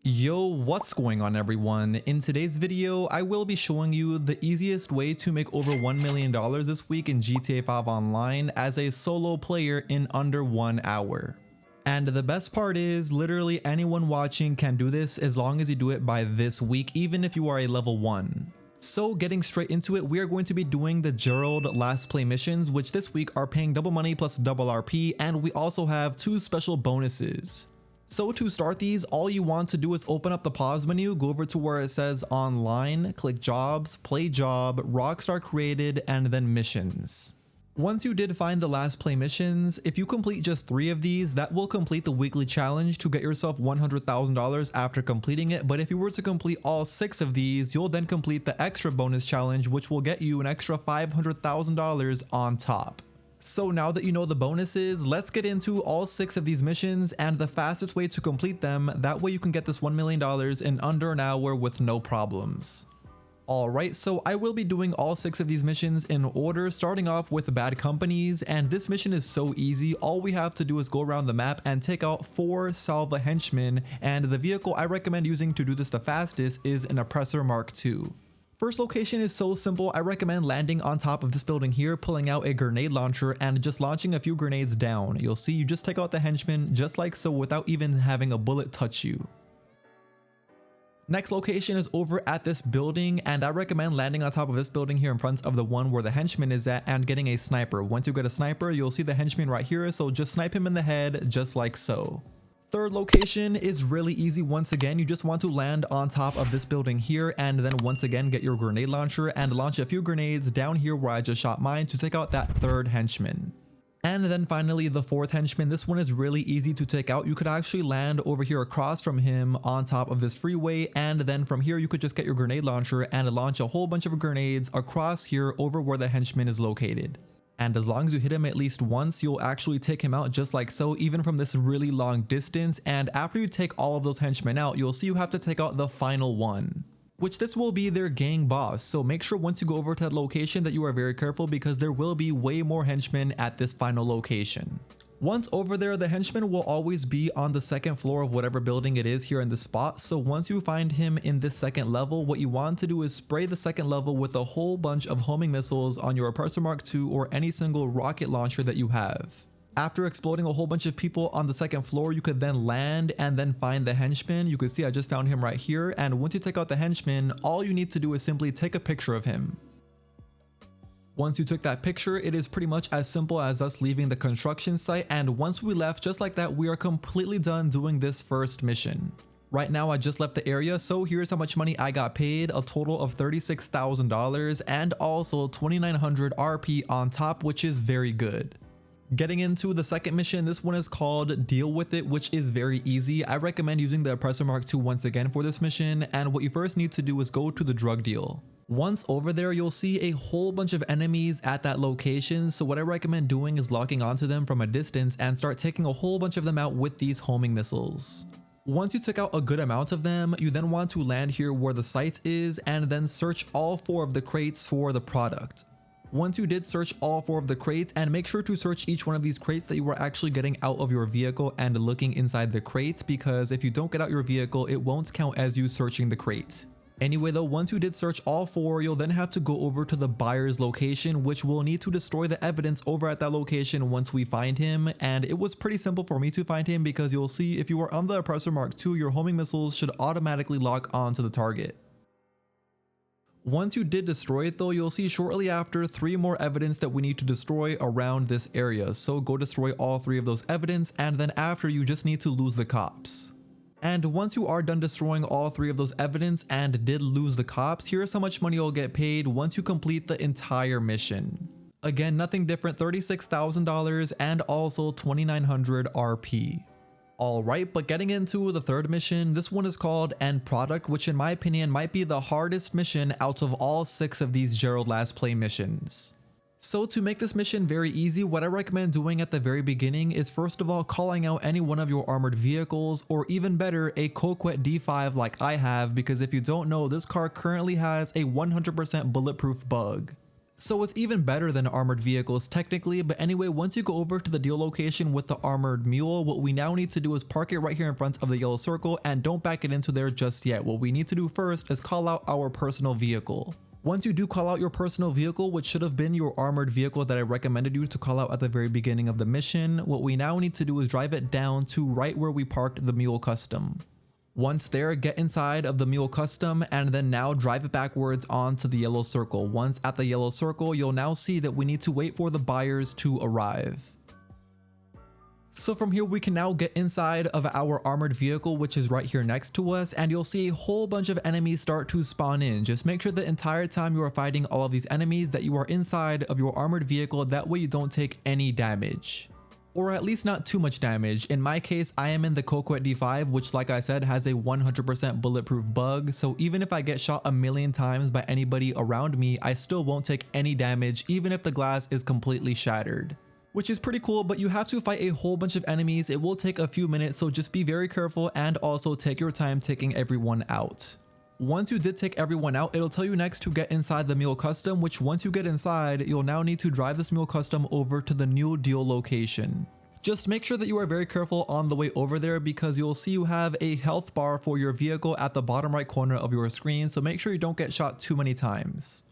Yo, what's going on everyone? In today's video, I will be showing you the easiest way to make over $1 million this week in GTA 5 Online as a solo player in under 1 hour. And the best part is, literally anyone watching can do this as long as you do it by this week, even if you are a level 1. So getting straight into it, we are going to be doing the Gerald last play missions, which this week are paying double money plus double RP, and we also have 2 special bonuses. So to start these, all you want to do is open up the pause menu, go over to where it says online, click jobs, play job, Rockstar created, and then missions. Once you did find the last play missions, if you complete just 3 of these, that will complete the weekly challenge to get yourself $100,000 after completing it. But if you were to complete all 6 of these, you'll then complete the extra bonus challenge, which will get you an extra $500,000 on top. So now that you know the bonuses, let's get into all 6 of these missions and the fastest way to complete them. That way you can get this $1 million in under an hour with no problems. Alright, so I will be doing all 6 of these missions in order, starting off with bad companies, and this mission is so easy. All we have to do is go around the map and take out 4 Salva henchmen, and the vehicle I recommend using to do this the fastest is an Oppressor Mark II. First location is so simple. I recommend landing on top of this building here, pulling out a grenade launcher and just launching a few grenades down. You'll see you just take out the henchman just like so without even having a bullet touch you. Next location is over at this building, and I recommend landing on top of this building here in front of the one where the henchman is at and getting a sniper. Once you get a sniper, you'll see the henchman right here, so just snipe him in the head just like so. Third location is really easy. Once again, you just want to land on top of this building here and then once again get your grenade launcher and launch a few grenades down here where I just shot mine to take out that 3rd henchman. And then finally the 4th henchman. This one is really easy to take out. You could actually land over here across from him on top of this freeway, and then from here you could just get your grenade launcher and launch a whole bunch of grenades across here over where the henchman is located. And as long as you hit him at least once, you'll actually take him out just like so, even from this really long distance. And after you take all of those henchmen out, you'll see you have to take out the final one, which this will be their gang boss. So make sure once you go over to that location that you are very careful, because there will be way more henchmen at this final location. Once over there, the henchman will always be on the 2nd floor of whatever building it is here in the spot. So once you find him in this 2nd level, what you want to do is spray the 2nd level with a whole bunch of homing missiles on your Oppressor Mark II or any single rocket launcher that you have. After exploding a whole bunch of people on the 2nd floor, you could then land and then find the henchman. You can see I just found him right here, and once you take out the henchman, all you need to do is simply take a picture of him. Once you took that picture, it is pretty much as simple as us leaving the construction site, and once we left just like that, we are completely done doing this first mission. Right now I just left the area, so here's how much money I got paid, a total of $36,000 and also 2,900 RP on top, which is very good. Getting into the 2nd mission, this one is called Deal With It, which is very easy. I recommend using the Oppressor Mark II once again for this mission, and what you first need to do is go to the drug deal. Once over there, you'll see a whole bunch of enemies at that location, so what I recommend doing is locking onto them from a distance and start taking a whole bunch of them out with these homing missiles. Once you took out a good amount of them, you then want to land here where the site is and then search all 4 of the crates for the product. Once you did search all 4 of the crates, and make sure to search each one of these crates that you are actually getting out of your vehicle and looking inside the crates, because if you don't get out your vehicle, it won't count as you searching the crate. Anyway though, once you did search all 4, you'll then have to go over to the buyer's location, which will need to destroy the evidence over at that location once we find him. And it was pretty simple for me to find him, because you'll see if you are on the Oppressor Mark II, your homing missiles should automatically lock onto the target. Once you did destroy it though, you'll see shortly after 3 more evidence that we need to destroy around this area. So go destroy all 3 of those evidence, and then after you just need to lose the cops. And once you are done destroying all 3 of those evidence and did lose the cops, here's how much money you'll get paid once you complete the entire mission. Again, nothing different, $36,000 and also 2,900 RP. Alright, but getting into the 3rd mission, this one is called End Product, which in my opinion might be the hardest mission out of all 6 of these Gerald Last Play missions. So to make this mission very easy, what I recommend doing at the very beginning is first of all calling out any one of your armored vehicles, or even better, a Coquette D5 like I have, because if you don't know, this car currently has a 100% bulletproof bug. So it's even better than armored vehicles technically, but anyway, once you go over to the deal location with the armored mule, what we now need to do is park it right here in front of the yellow circle and don't back it into there just yet. What we need to do first is call out our personal vehicle. Once you do call out your personal vehicle, which should have been your armored vehicle that I recommended you to call out at the very beginning of the mission, what we now need to do is drive it down to right where we parked the mule custom. Once there, get inside of the mule custom and then now drive it backwards onto the yellow circle. Once at the yellow circle, you'll now see that we need to wait for the buyers to arrive. So from here, we can now get inside of our armored vehicle, which is right here next to us, and you'll see a whole bunch of enemies start to spawn in. Just make sure the entire time you are fighting all of these enemies that you are inside of your armored vehicle, that way you don't take any damage. Or at least not too much damage. In my case, I am in the CAYO D5, which like I said has a 100% bulletproof bug, so even if I get shot a million times by anybody around me, I still won't take any damage even if the glass is completely shattered. Which is pretty cool, but you have to fight a whole bunch of enemies. It will take a few minutes, so just be very careful and also take your time taking everyone out. Once you did take everyone out, it'll tell you next to get inside the mule custom, which once you get inside, you'll now need to drive this mule custom over to the new deal location. Just make sure that you are very careful on the way over there because you'll see you have a health bar for your vehicle at the bottom right corner of your screen, so make sure you don't get shot too many times.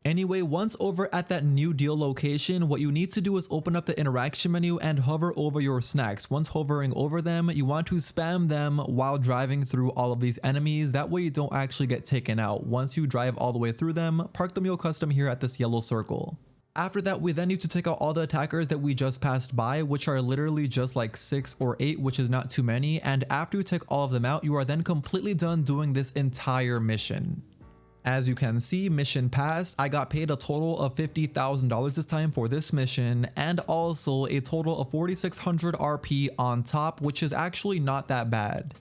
Anyway, once over at that new deal location, what you need to do is open up the interaction menu and hover over your snacks. Once hovering over them, you want to spam them while driving through all of these enemies. That way you don't actually get taken out. Once you drive all the way through them, park the mule custom here at this yellow circle. After that, we then need to take out all the attackers that we just passed by, which are literally just like 6 or 8, which is not too many. And after you take all of them out, you are then completely done doing this entire mission. As you can see, mission passed. I got paid a total of $50,000 this time for this mission, and also a total of 4,600 RP on top, which is actually not that bad.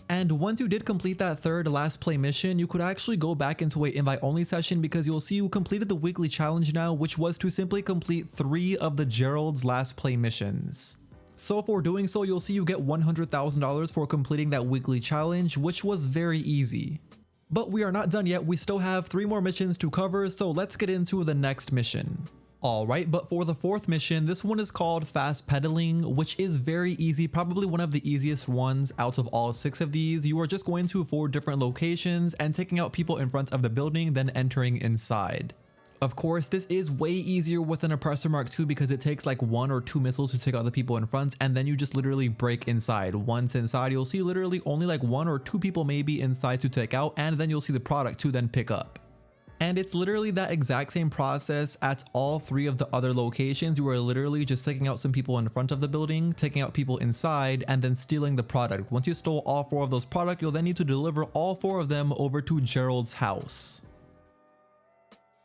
And once you did complete that third last play mission, you could actually go back into a invite only session because you'll see you completed the weekly challenge now, which was to simply complete 3 of the Gerald's last play missions. So for doing so, you'll see you get $100,000 for completing that weekly challenge, which was very easy. But we are not done yet. We still have 3 more missions to cover, so let's get into the next mission. Alright, but for the 4th mission, this one is called Fast Peddling, which is very easy, probably one of the easiest ones out of all 6 of these. You are just going to 4 different locations and taking out people in front of the building, then entering inside. Of course, this is way easier with an Oppressor Mark II because it takes like 1 or 2 missiles to take out the people in front, and then you just literally break inside. Once inside, you'll see literally only like 1 or 2 people maybe inside to take out, and then you'll see the product to then pick up. And it's literally that exact same process at all 3 of the other locations. You are literally just taking out some people in front of the building, taking out people inside, and then stealing the product. Once you stole all 4 of those products, you'll then need to deliver all 4 of them over to Gerald's house.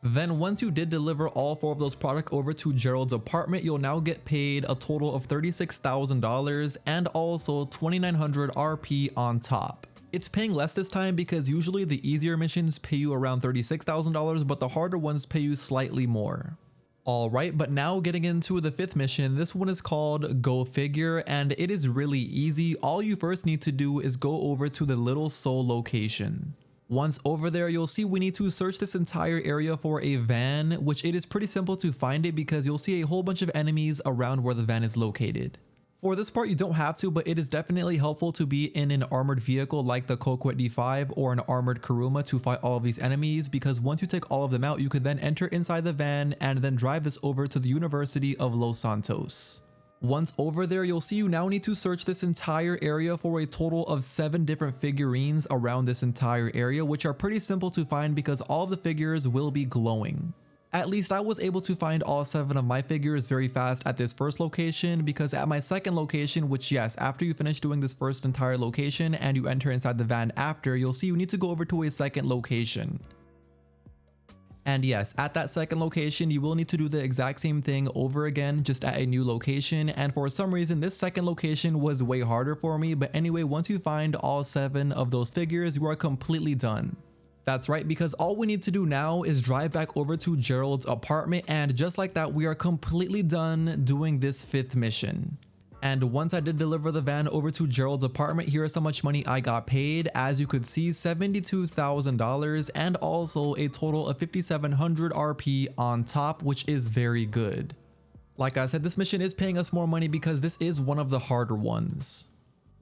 Then once you did deliver all 4 of those products over to Gerald's apartment, you'll now get paid a total of $36,000 and also 2,900 RP on top. It's paying less this time because usually the easier missions pay you around $36,000, but the harder ones pay you slightly more. Alright, but now getting into the 5th mission, this one is called Go Figure, and it is really easy. All you first need to do is go over to the Little Soul location. Once over there, you'll see we need to search this entire area for a van, which it is pretty simple to find it because you'll see a whole bunch of enemies around where the van is located. For this part, you don't have to, but it is definitely helpful to be in an armored vehicle like the CAYO D5 or an armored Kuruma to fight all of these enemies, because once you take all of them out, you could then enter inside the van and then drive this over to the University of Los Santos. Once over there, you'll see you now need to search this entire area for a total of 7 different figurines around this entire area, which are pretty simple to find because all of the figures will be glowing. At least I was able to find all 7 of my figures very fast at this first location, because at my second location, which yes, after you finish doing this first entire location and you enter inside the van after, you'll see you need to go over to a second location. And yes, at that second location, you will need to do the exact same thing over again, just at a new location. And for some reason, this second location was way harder for me. But anyway, once you find all 7 of those figures, you are completely done. That's right, because all we need to do now is drive back over to Gerald's apartment. And just like that, we are completely done doing this 5th mission. And once I did deliver the van over to Gerald's apartment, here's how much money I got paid. As you could see, $72,000 and also a total of 5,700 RP on top, which is very good. Like I said, this mission is paying us more money because this is one of the harder ones.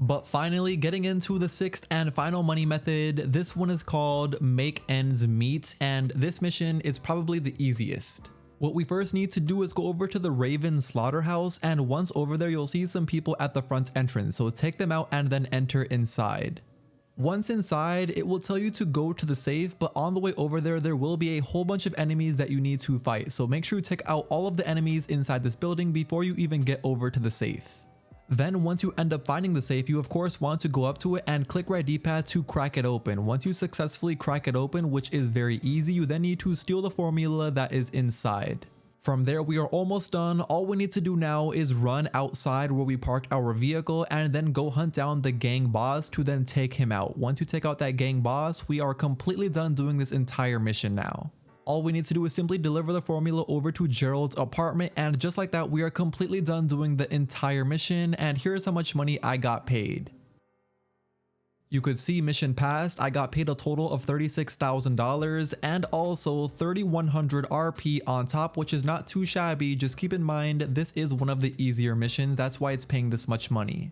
But finally, getting into the sixth and final money method, this one is called Make Ends Meet, and this mission is probably the easiest. What we first need to do is go over to the Raven Slaughterhouse, and once over there you'll see some people at the front entrance, so take them out and then enter inside. Once inside, it will tell you to go to the safe, but on the way over there will be a whole bunch of enemies that you need to fight, so make sure you take out all of the enemies inside this building before you even get over to the safe. Then once you end up finding the safe, you of course want to go up to it and click right D-pad to crack it open. Once you successfully crack it open, which is very easy, you then need to steal the formula that is inside. From there, we are almost done. All we need to do now is run outside where we parked our vehicle and then go hunt down the gang boss to then take him out. Once you take out that gang boss, we are completely done doing this entire mission now. All we need to do is simply deliver the formula over to Gerald's apartment, and just like that, we are completely done doing the entire mission, and here's how much money I got paid. You could see mission passed. I got paid a total of $36,000 and also 3,100 RP on top, which is not too shabby. Just keep in mind, this is one of the easier missions. That's why it's paying this much money.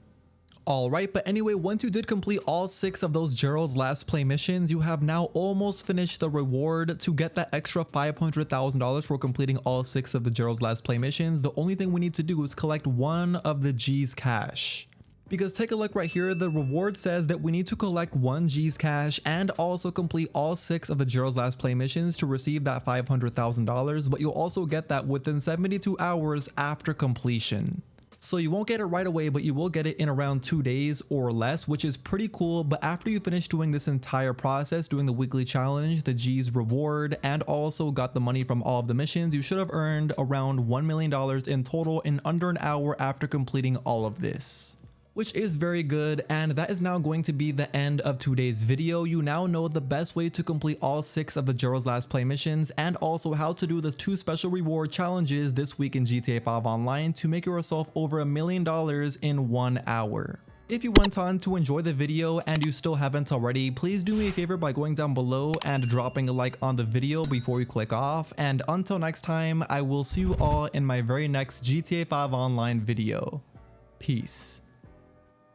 Alright, but anyway, once you did complete all 6 of those Gerald's last play missions, you have now almost finished the reward to get that extra $500,000 for completing all 6 of the Gerald's last play missions. The only thing we need to do is collect one of the G's cash. Because take a look right here, the reward says that we need to collect 1 G's cash and also complete all 6 of the Gerald's last play missions to receive that $500,000, but you'll also get that within 72 hours after completion. So you won't get it right away, but you will get it in around 2 days or less, which is pretty cool. But after you finish doing this entire process, doing the weekly challenge, the G's reward, and also got the money from all of the missions, you should have earned around $1 million in total in under an hour after completing all of this, which is very good. And that is now going to be the end of today's video. You now know the best way to complete all 6 of the Gerald's last play missions, and also how to do the 2 special reward challenges this week in GTA 5 Online to make yourself over $1 million in 1 hour. If you went on to enjoy the video and you still haven't already, please do me a favor by going down below and dropping a like on the video before you click off. And until next time, I will see you all in my very next GTA 5 Online video. Peace.